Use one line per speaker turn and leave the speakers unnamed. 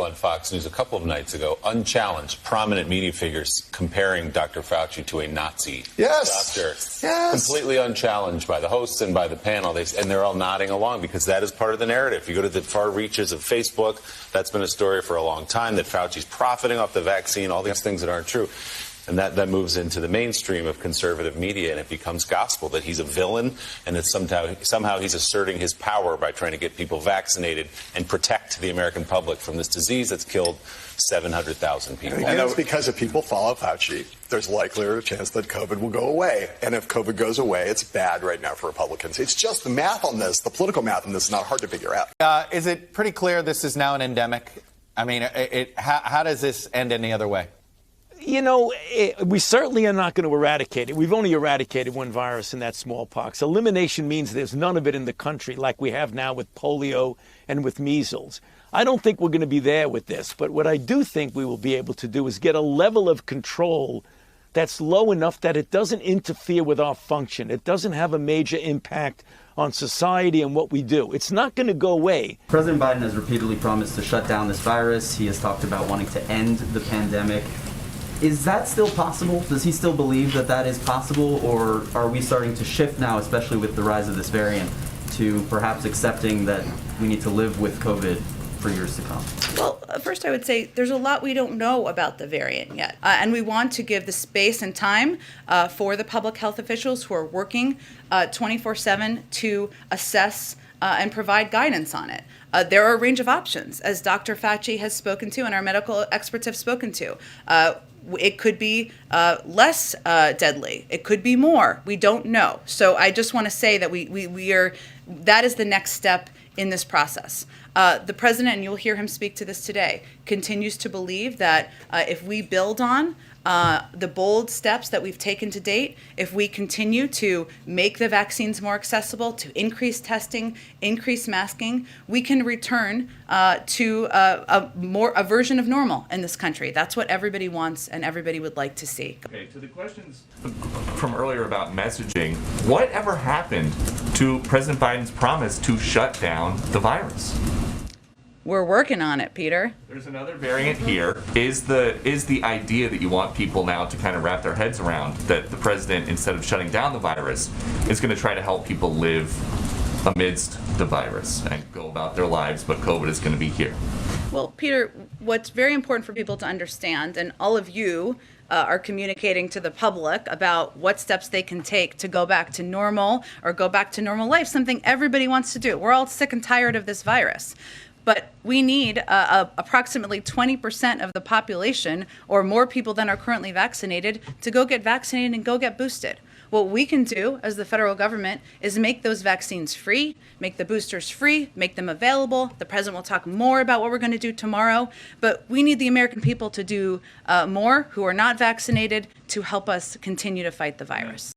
on Fox News a couple of nights ago, unchallenged, prominent media figures comparing Dr. Fauci to a Nazi doctor.
Yes.
Completely unchallenged by the hosts and by the panel. And they're all nodding along because that is part of the narrative. You go to the far reaches of Facebook, that's been a story for a long time, that Fauci's profiting off the vaccine, all these things that aren't true. And that moves into the mainstream of conservative media, and it becomes gospel that he's a villain and that somehow he's asserting his power by trying to get people vaccinated and protect the American public from this disease that's killed 700,000 people.
And it's because if people follow Fauci, there's likelier a chance that COVID will go away. And if COVID goes away, it's bad right now for Republicans. It's just the math on this, the political math on this is not hard to figure out.
Is it pretty clear this is now an endemic? I mean, how does this end any other way?
You know, we certainly are not going to eradicate it. We've only eradicated one virus, and that's smallpox. Elimination means there's none of it in the country like we have now with polio and with measles. I don't think we're going to be there with this, but what I do think we will be able to do is get a level of control that's low enough that it doesn't interfere with our function. It doesn't have a major impact on society and what we do. It's not going to go away.
President Biden has repeatedly promised to shut down this virus. He has talked about wanting to end the pandemic. Is that still possible? Does he still believe that that is possible? Or are we starting to shift now, especially with the rise of this variant, to perhaps accepting that we need to live with COVID for years to come?
Well, first I would say there's a lot we don't know about the variant yet. And we want to give the space and time for the public health officials who are working 24/7 to assess and provide guidance on it. There are a range of options, as Dr. Fauci has spoken to and our medical experts have spoken to. It could be less deadly. It could be more. We don't know. So I just want to say that that is the next step in this process. The president, and you'll hear him speak to this today, continues to believe that if we build on the bold steps that we've taken to date, if we continue to make the vaccines more accessible, to increase testing, increase masking, we can return to a version of normal in this country. That's what everybody wants and everybody would like to see.
Okay, to the questions from earlier about messaging, what happened to President Biden's promise to shut down the virus?
We're working on it, Peter.
There's another variant here. Is the idea that you want people now to kind of wrap their heads around that the president, instead of shutting down the virus, is going to try to help people live amidst the virus and go about their lives, but COVID is going to be here?
Well, Peter, what's very important for people to understand, and all of you are communicating to the public about what steps they can take to go back to normal or go back to normal life, something everybody wants to do. We're all sick and tired of this virus. But we need approximately 20% of the population, or more people than are currently vaccinated, to go get vaccinated and go get boosted. What we can do as the federal government is make those vaccines free, make the boosters free, make them available. The president will talk more about what we're going to do tomorrow. But we need the American people to do more who are not vaccinated to help us continue to fight the virus.